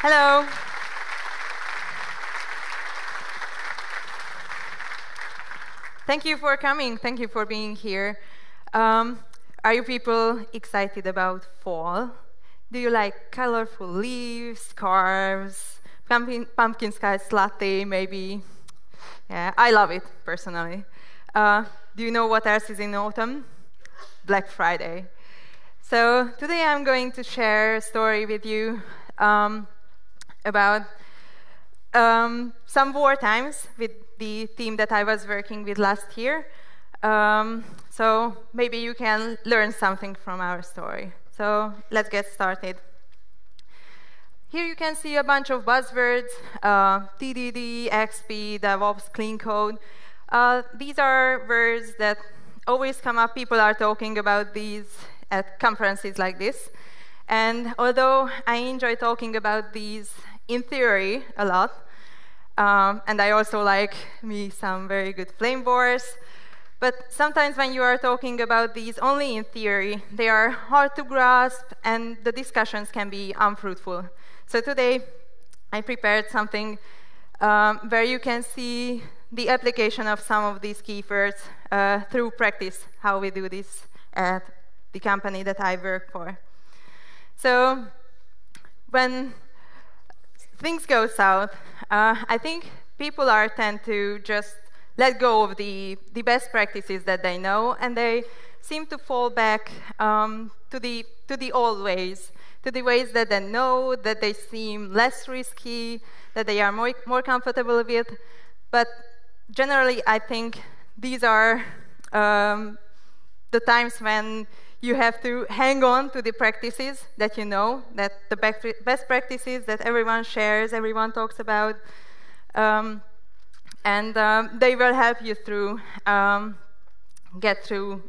Hello. Thank you for coming. Thank you for being here. Are you people excited about fall? Do you like colorful leaves, scarves, pumpkin spice latte, maybe? Yeah, I love it, personally. Do you know what else is in autumn? Black Friday. So today I'm going to share a story with you about some war times with the team that I was working with last year. So maybe you can learn something from our story. So let's get started. Here you can see a bunch of buzzwords, TDD, XP, DevOps, clean code. These are words that always come up. People are talking about these at conferences like this. And although I enjoy talking about these in theory a lot, and I also like me some very good flame wars, but sometimes when you are talking about these only in theory, they are hard to grasp and the discussions can be unfruitful. So today I prepared something where you can see the application of some of these keywords through practice, how we do this at the company that I work for. So when things go south, I think people tend to just let go of the best practices that they know, and they seem to fall back to the old ways, to the ways that they know, that they seem less risky, that they are more comfortable with. But generally, I think these are the times when you have to hang on to the practices that you know, that the best practices that everyone shares, everyone talks about, and they will help you through get through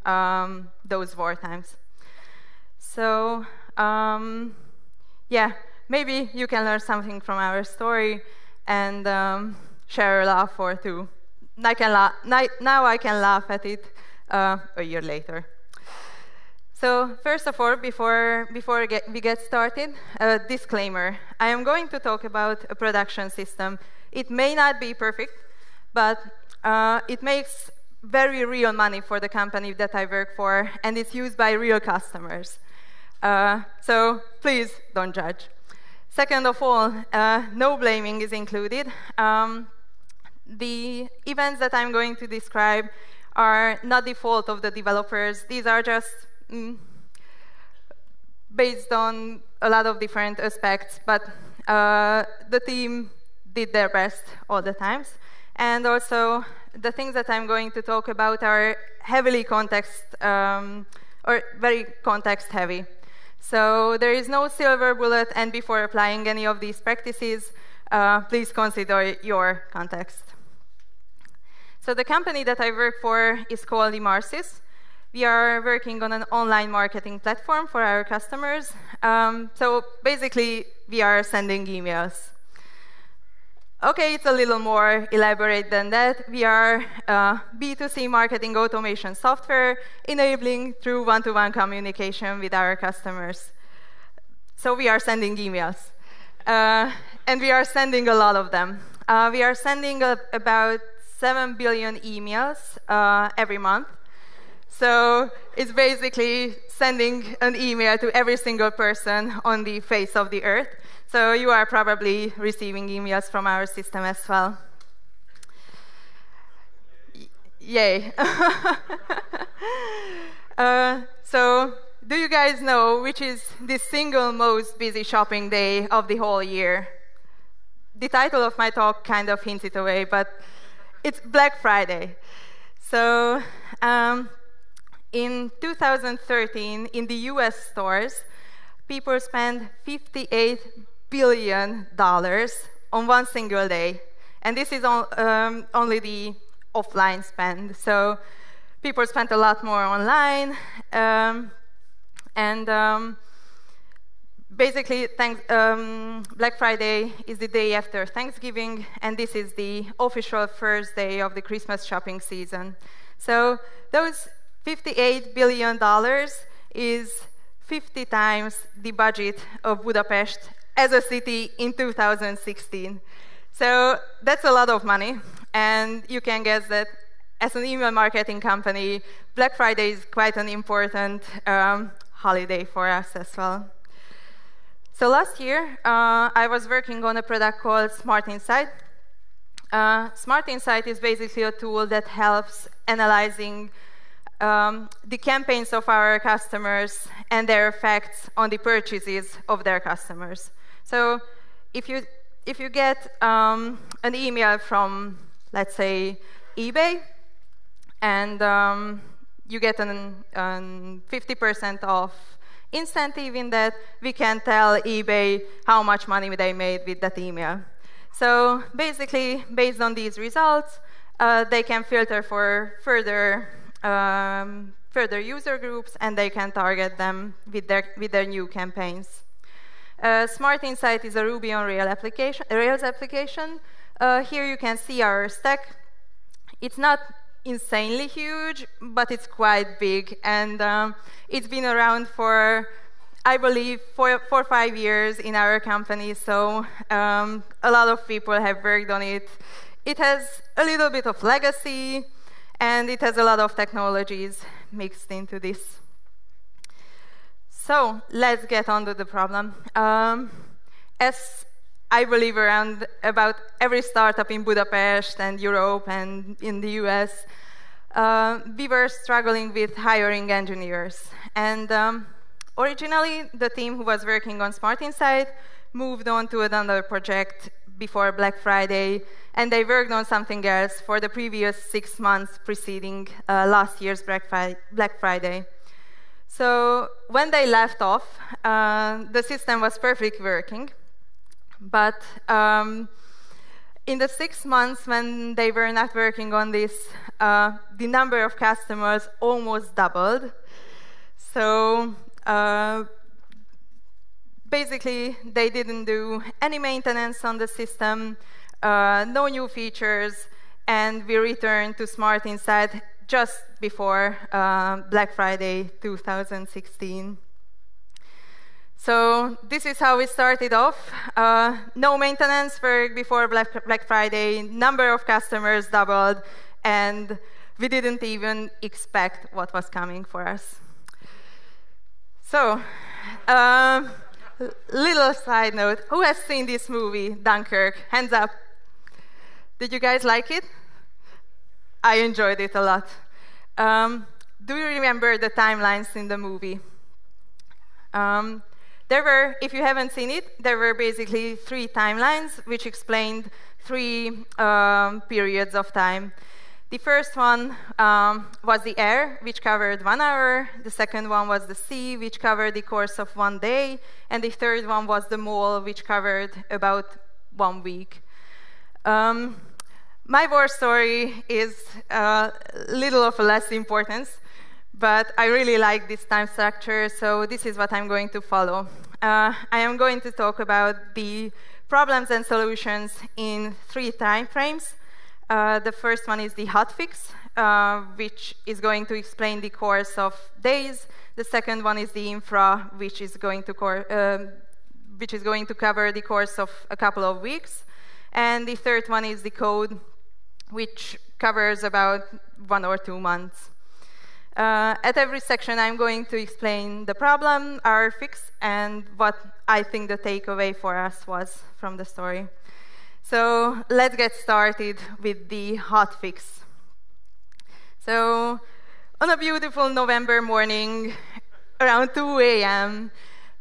those war times. So yeah, maybe you can learn something from our story and share a laugh or two. Now I can laugh at it a year later. So first of all, before we get started, a disclaimer. I am going to talk about a production system. It may not be perfect, but it makes very real money for the company that I work for, and it's used by real customers. So please don't judge. Second of all, no blaming is included. The events that I'm going to describe are not the fault of the developers. These are just based on a lot of different aspects, but the team did their best all the times. And also, the things that I'm going to talk about are heavily or very context heavy. So there is no silver bullet, and before applying any of these practices, please consider your context. So the company that I work for is called Immersis. We are working on an online marketing platform for our customers. So basically, we are sending emails. OK, it's a little more elaborate than that. We are B2C marketing automation software enabling through one-to-one communication with our customers. So we are sending emails. And we are sending a lot of them. We are sending about 7 billion emails every month. So it's basically sending an email to every single person on the face of the earth. So you are probably receiving emails from our system as well. Yay. So do you guys know which is the single most busy shopping day of the whole year? The title of my talk kind of hints it away, but it's Black Friday. So in 2013, in the US stores, people spent $58 billion on one single day. And this is only the offline spend. So people spent a lot more online. Basically, Black Friday is the day after Thanksgiving, and this is the official first day of the Christmas shopping season. So those $58 billion is 50 times the budget of Budapest as a city in 2016. So that's a lot of money, and you can guess that as an email marketing company, Black Friday is quite an important holiday for us as well. So last year, I was working on a product called Smart Insight. Smart Insight is basically a tool that helps analyzing the campaigns of our customers and their effects on the purchases of their customers. So if you get an email from, let's say, eBay, and you get an 50% off incentive in that, we can tell eBay how much money they made with that email. So basically, based on these results, they can filter for further user groups, and they can target them with their new campaigns. Smart Insight is a Ruby on Rails application. Here you can see our stack. It's not insanely huge, but it's quite big, and it's been around for, I believe, 4 or 5 years in our company, so a lot of people have worked on it. It has a little bit of legacy, and it has a lot of technologies mixed into this. So let's get on to the problem. As I believe around about every startup in Budapest and Europe and in the US, we were struggling with hiring engineers. And originally, the team who was working on Smart Insight moved on to another project before Black Friday, and they worked on something else for the previous 6 months preceding last year's Black Friday. So when they left off, the system was perfectly working. But in the 6 months when they were not working on this, the number of customers almost doubled. So basically, they didn't do any maintenance on the system, no new features, and we returned to Smart Insight just before Black Friday 2016. So this is how we started off. No maintenance work before Black Friday, number of customers doubled, and we didn't even expect what was coming for us. So, little side note, who has seen this movie, Dunkirk? Hands up. Did you guys like it? I enjoyed it a lot. Do you remember the timelines in the movie? There were, if you haven't seen it, there were basically 3 timelines which explained 3 periods of time. The first one was the air, which covered 1 hour. The second one was the sea, which covered the course of 1 day. And the third one was the mall, which covered about 1 week. My war story is little of a less importance, but I really like this time structure, so this is what I'm going to follow. I am going to talk about the problems and solutions in 3 time frames. The first one is the hotfix, which is going to explain the course of days. The second one is the infra, which is going to cover the course of a couple of weeks. And the third one is the code, which covers about 1 or 2 months. At every section, I'm going to explain the problem, our fix, and what I think the takeaway for us was from the story. So let's get started with the hotfix. So on a beautiful November morning, around 2 a.m.,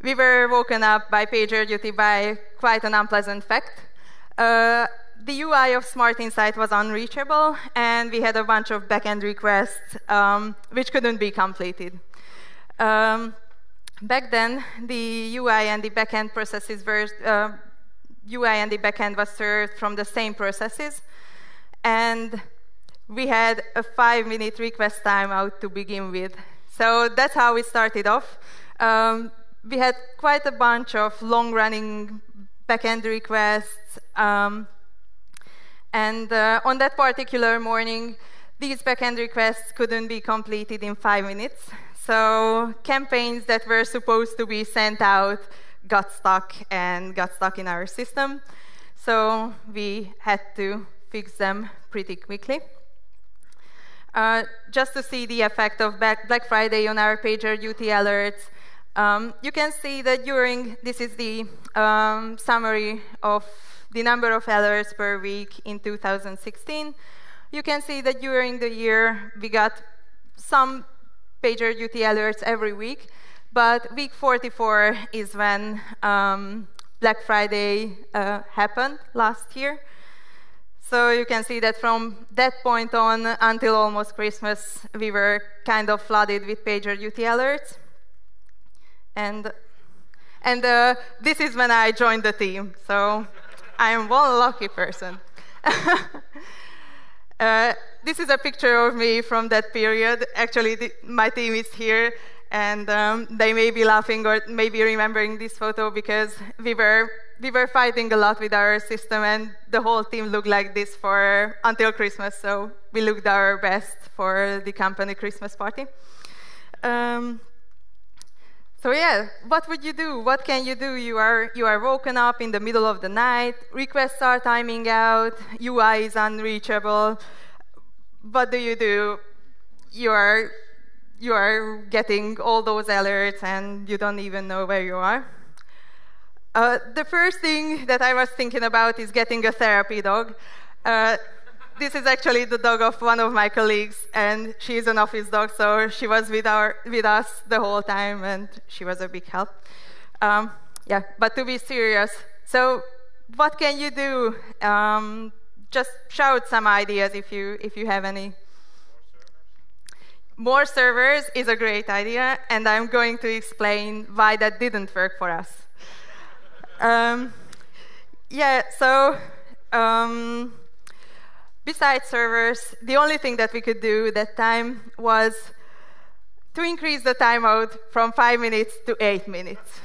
we were woken up by PagerDuty by quite an unpleasant fact. The UI of Smart Insight was unreachable, and we had a bunch of backend requests which couldn't be completed. Back then, the UI and the backend processes were UI and the backend was served from the same processes, and we had a 5-minute request timeout to begin with. So that's how we started off. We had quite a bunch of long-running backend requests, and on that particular morning, these backend requests couldn't be completed in 5 minutes. So campaigns that were supposed to be sent out got stuck in our system. So we had to fix them pretty quickly. Just to see the effect of Black Friday on our PagerDuty alerts, you can see that this is the summary of the number of alerts per week in 2016. You can see that during the year, we got some PagerDuty alerts every week, but week 44 is when Black Friday happened last year. So you can see that from that point on until almost Christmas, we were kind of flooded with PagerDuty alerts. And this is when I joined the team. So I am one lucky person. This is a picture of me from that period. Actually, my team is here, and they may be laughing or maybe remembering this photo because we were fighting a lot with our system, and the whole team looked like this until Christmas. So we looked our best for the company Christmas party. So yeah, what would you do? What can you do? You are woken up in the middle of the night. Requests are timing out. UI is unreachable. What do? You are getting all those alerts, and you don't even know where you are. The first thing that I was thinking about is getting a therapy dog. This is actually the dog of one of my colleagues, and she's an office dog, so she was with us the whole time, and she was a big help. Yeah, but to be serious, so what can you do? Just shout some ideas if you have any. More servers is a great idea, and I'm going to explain why that didn't work for us. Yeah, so besides servers, the only thing that we could do that time was to increase the timeout from 5 minutes to 8 minutes.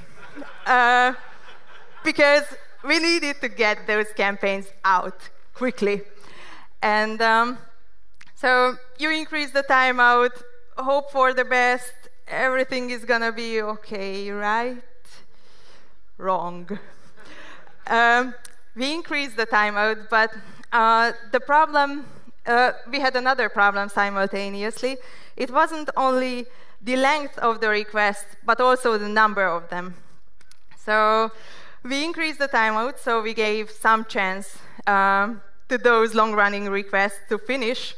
Because we needed to get those campaigns out quickly. And so you increase the timeout, hope for the best, everything is going to be okay, right? Wrong. We increased the timeout, but the problem, we had another problem simultaneously. It wasn't only the length of the request, but also the number of them. So we increased the timeout, so we gave some chance to those long-running requests to finish.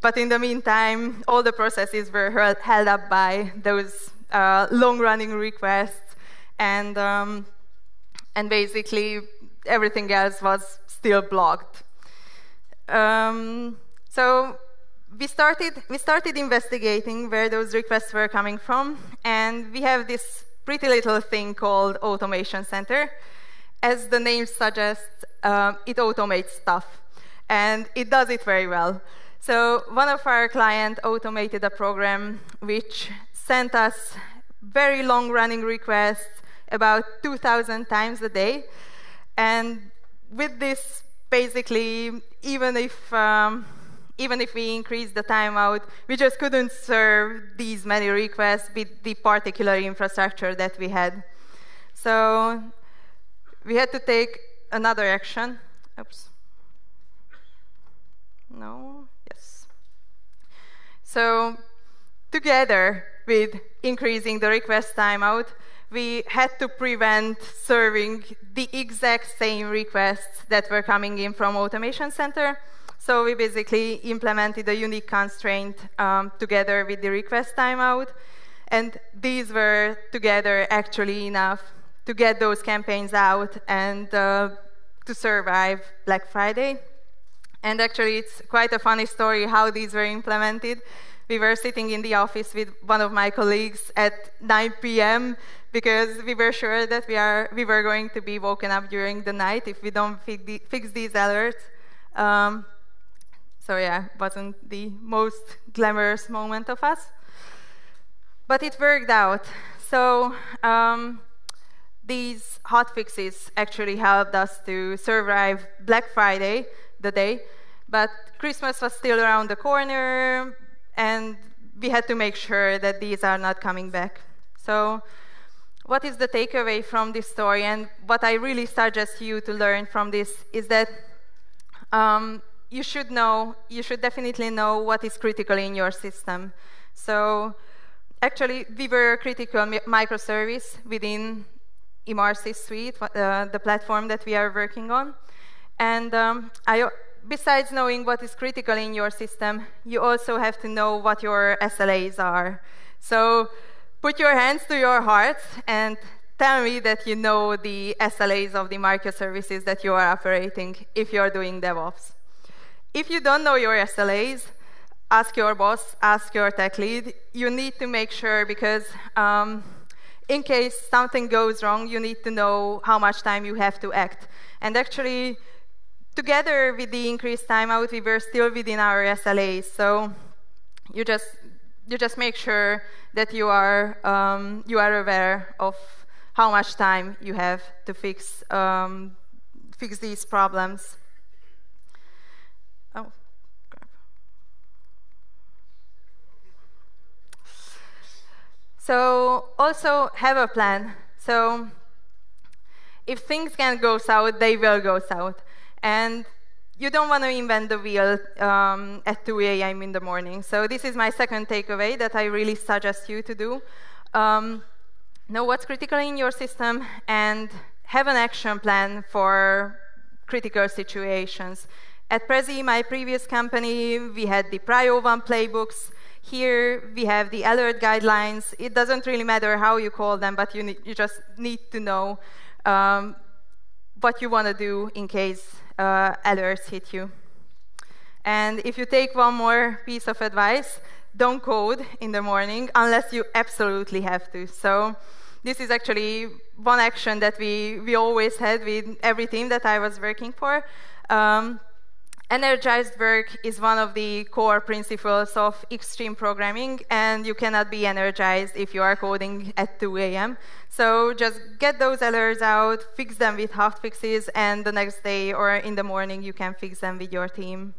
But in the meantime, all the processes were held up by those long-running requests, and basically everything else was still blocked. So we started investigating where those requests were coming from, and we have this pretty little thing called Automation Center. As the name suggests, it automates stuff, and it does it very well. So one of our clients automated a program which sent us very long-running requests about 2,000 times a day. And with this, basically, even if we increased the timeout, we just couldn't serve these many requests with the particular infrastructure that we had. So we had to take another action. Oops. No. Yes. So together with increasing the request timeout, we had to prevent serving the exact same requests that were coming in from Automation Center. So we basically implemented a unique constraint together with the request timeout. And these were together actually enough to get those campaigns out and to survive Black Friday. And actually, it's quite a funny story how these were implemented. We were sitting in the office with one of my colleagues at 9 p.m. because we were sure that we were going to be woken up during the night if we don't fix these alerts. So yeah, it wasn't the most glamorous moment of us. But it worked out. So these hotfixes actually helped us to survive Black Friday, the day, but Christmas was still around the corner, and we had to make sure that these are not coming back. So what is the takeaway from this story, and what I really suggest you to learn from this is that you should definitely know what is critical in your system. So actually, we were a critical microservice within Immersive Suite, the platform that we are working on. And besides knowing what is critical in your system, you also have to know what your SLAs are. So put your hands to your hearts and tell me that you know the SLAs of the microservices that you are operating if you're doing DevOps. If you don't know your SLAs, ask your boss, ask your tech lead. You need to make sure, because in case something goes wrong, you need to know how much time you have to act. And actually, together with the increased timeout, we were still within our SLAs. So you just make sure that you are aware of how much time you have to fix these problems. Oh, crap. So also have a plan. So if things can go south, they will go south. And you don't want to invent the wheel at 2 a.m. in the morning. So this is my second takeaway that I really suggest you to do. Know what's critical in your system and have an action plan for critical situations. At Prezi, my previous company, we had the Prio 1 playbooks. Here we have the alert guidelines. It doesn't really matter how you call them, but you just need to know what you want to do in case alerts hit you. And if you take one more piece of advice, don't code in the morning unless you absolutely have to. So this is actually one action that we always had with every team that I was working for. Energized work is one of the core principles of extreme programming, and you cannot be energized if you are coding at 2 a.m. So just get those alerts out, fix them with hotfixes, and the next day or in the morning you can fix them with your team.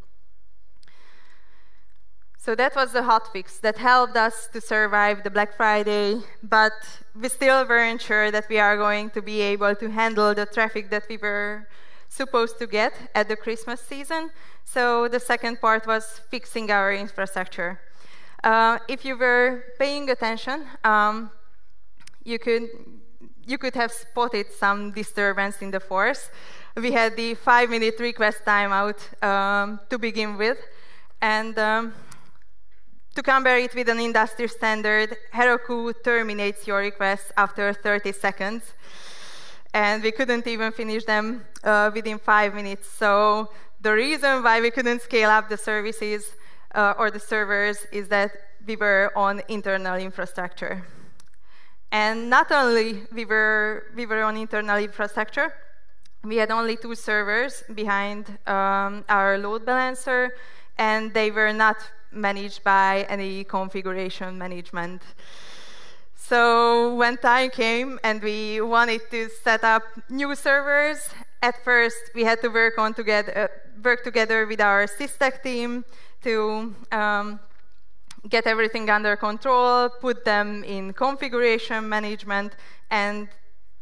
So that was the hotfix that helped us to survive the Black Friday, but we still weren't sure that we are going to be able to handle the traffic that we were supposed to get at the Christmas season. So the second part was fixing our infrastructure. If you were paying attention, you could have spotted some disturbance in the force. We had the 5-minute request timeout to begin with, and to compare it with an industry standard, Heroku terminates your requests after 30 seconds. And we couldn't even finish them within 5 minutes. So the reason why we couldn't scale up the services or the servers is that we were on internal infrastructure. And not only we were on internal infrastructure, we had only 2 servers behind our load balancer, and they were not managed by any configuration management. So when time came and we wanted to set up new servers, at first we had to work together with our sysTech team to get everything under control, put them in configuration management, and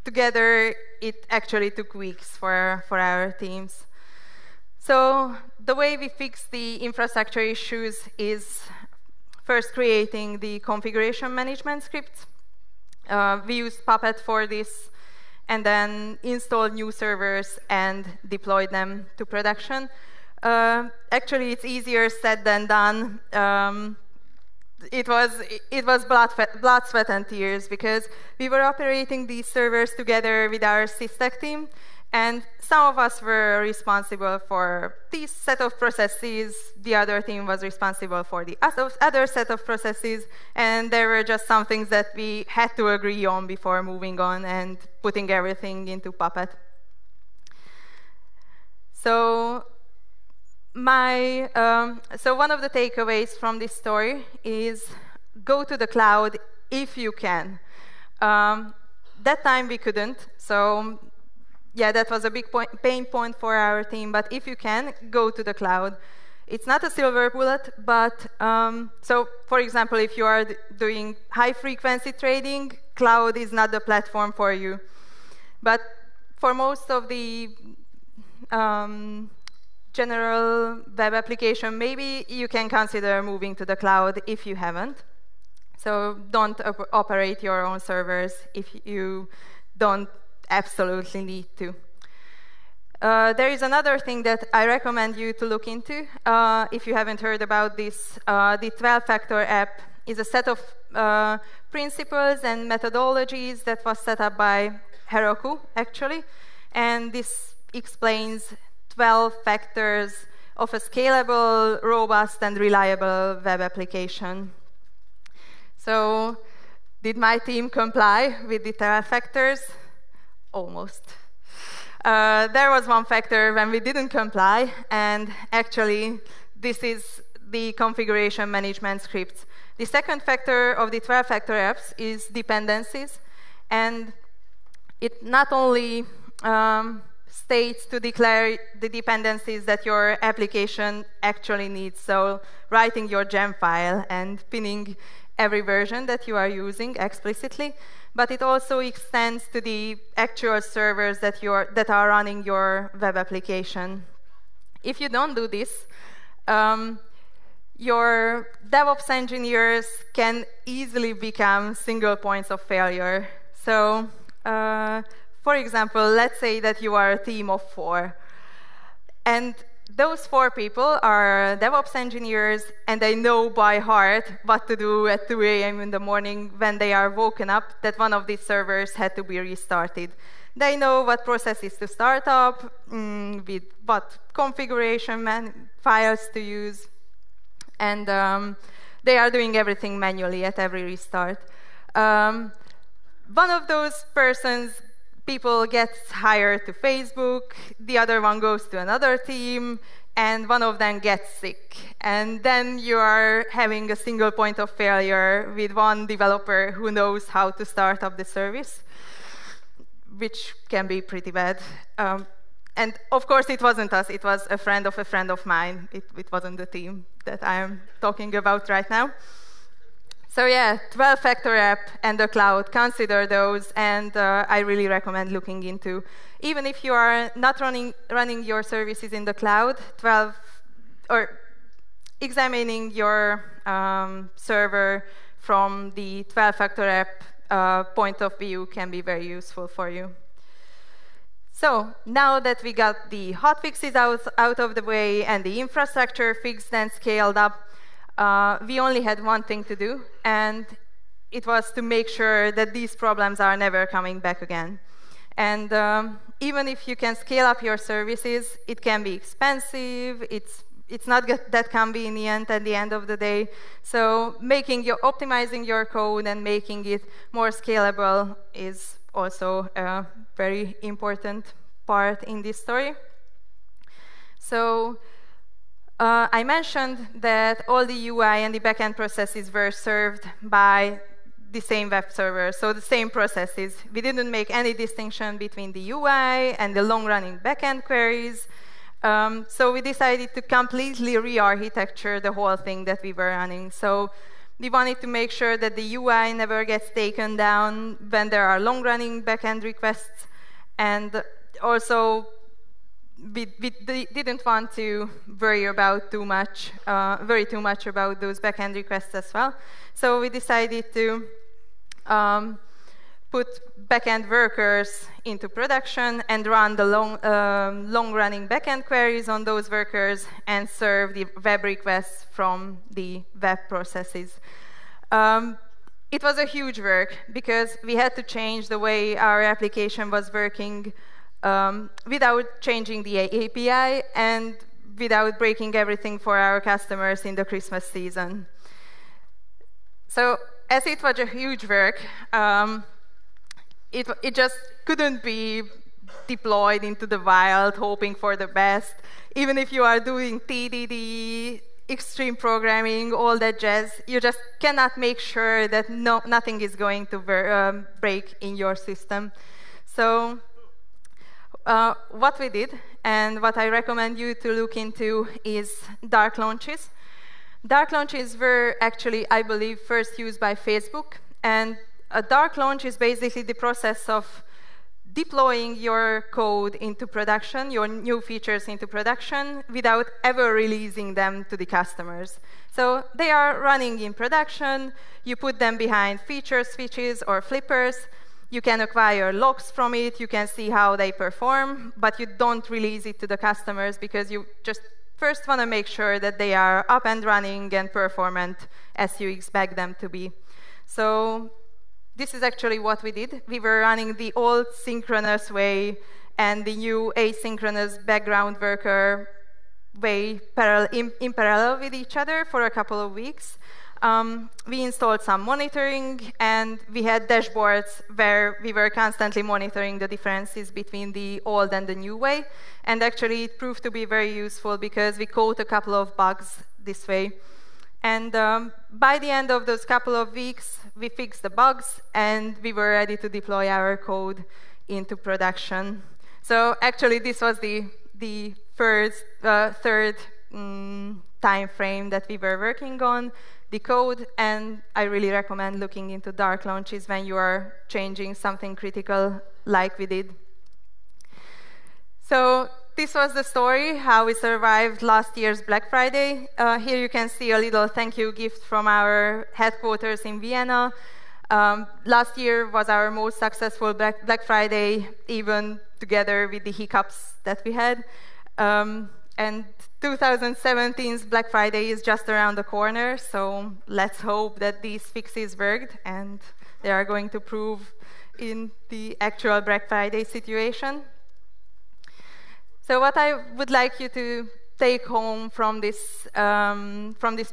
together it actually took weeks for our teams. So the way we fix the infrastructure issues is first creating the configuration management scripts. We used Puppet for this, and then installed new servers and deployed them to production. Actually, it's easier said than done. It was blood, sweat, and tears, because we were operating these servers together with our sysTech team, and some of us were responsible for this set of processes, the other team was responsible for the other set of processes, and there were just some things that we had to agree on before moving on and putting everything into Puppet. So one of the takeaways from this story is go to the cloud if you can. That time we couldn't, so yeah, that was a big pain point for our team, but if you can, go to the cloud. It's not a silver bullet, but so for example, if you are doing high-frequency trading, cloud is not the platform for you. But for most of the general web application, maybe you can consider moving to the cloud if you haven't. So don't operate your own servers if you don't absolutely need to. There is another thing that I recommend you to look into. If you haven't heard about this, the 12-factor app is a set of principles and methodologies that was set up by Heroku, actually. And this explains 12 factors of a scalable, robust, and reliable web application. So, did my team comply with the 12 factors? Almost. There was one factor when we didn't comply, and actually, this is the configuration management scripts. The second factor of the 12-factor apps is dependencies, and it not only states to declare the dependencies that your application actually needs, so writing your gem file and pinning every version that you are using explicitly, but it also extends to the actual servers that are running your web application. If you don't do this, your DevOps engineers can easily become single points of failure. So, for example, let's say that you are a team of 4. And those 4 people are DevOps engineers, and they know by heart what to do at 2 a.m. in the morning when they are woken up that one of these servers had to be restarted. They know what processes to start up, with what configuration files to use, and they are doing everything manually at every restart. One of those people gets hired to Facebook, the other one goes to another team, and one of them gets sick. And then you are having a single point of failure with one developer who knows how to start up the service, which can be pretty bad. And of course, it wasn't us. It was a friend of mine. It wasn't the team that I am talking about right now. So yeah, 12-factor app and the cloud, consider those, and I really recommend looking into. Even if you are not running your services in the cloud, examining your server from the 12-factor app point of view can be very useful for you. So now that we got the hotfixes out of the way and the infrastructure fixed and scaled up, we only had one thing to do, and it was to make sure that these problems are never coming back again. And even if you can scale up your services, it can be expensive. It's not that convenient at the end of the day. So optimizing your code and making it more scalable is also a very important part in this story. So I mentioned that all the UI and the backend processes were served by the same web server, so the same processes. We didn't make any distinction between the UI and the long-running backend queries. So we decided to completely re-architecture the whole thing that we were running. So we wanted to make sure that the UI never gets taken down when there are long-running backend requests, and also we didn't want to worry too much about those backend requests as well. So we decided to put backend workers into production and run the long-running backend queries on those workers and serve the web requests from the web processes. It was a huge work because we had to change the way our application was working without changing the API and without breaking everything for our customers in the Christmas season. So as it was a huge work, it just couldn't be deployed into the wild, hoping for the best. Even if you are doing TDD, extreme programming, all that jazz, you just cannot make sure that nothing is going to break in your system. So what we did, and what I recommend you to look into, is dark launches. Dark launches were actually, I believe, first used by Facebook, and A dark launch is basically the process of deploying your code into production, your new features into production, without ever releasing them to the customers. So they are running in production. You put them behind feature switches or flippers. You can acquire logs from it. You can see how they perform, but you don't release it to the customers because you just first want to make sure that they are up and running and performant as you expect them to be. So this is actually what we did. We were running the old synchronous way and the new asynchronous background worker way in parallel with each other for a couple of weeks. We installed some monitoring, and we had dashboards where we were constantly monitoring the differences between the old and the new way. And actually, it proved to be very useful because we caught a couple of bugs this way. And by the end of those couple of weeks, we fixed the bugs, and we were ready to deploy our code into production. So actually, this was the third time frame that we were working on the code, and I really recommend looking into dark launches when you are changing something critical like we did. So this was the story, how we survived last year's Black Friday. Here you can see a little thank you gift from our headquarters in Vienna. Last year was our most successful Black Friday, even together with the hiccups that we had. And 2017's Black Friday is just around the corner, so let's hope that these fixes worked and they are going to prove in the actual Black Friday situation. So what I would like you to take home from this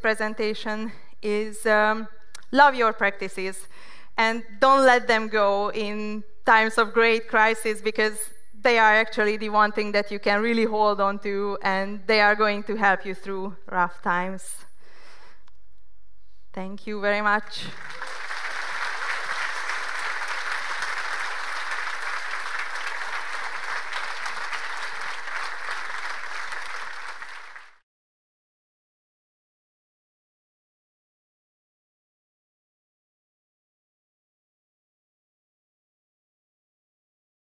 presentation is love your practices and don't let them go in times of great crisis, because they are actually the one thing that you can really hold on to, and they are going to help you through rough times. Thank you very much.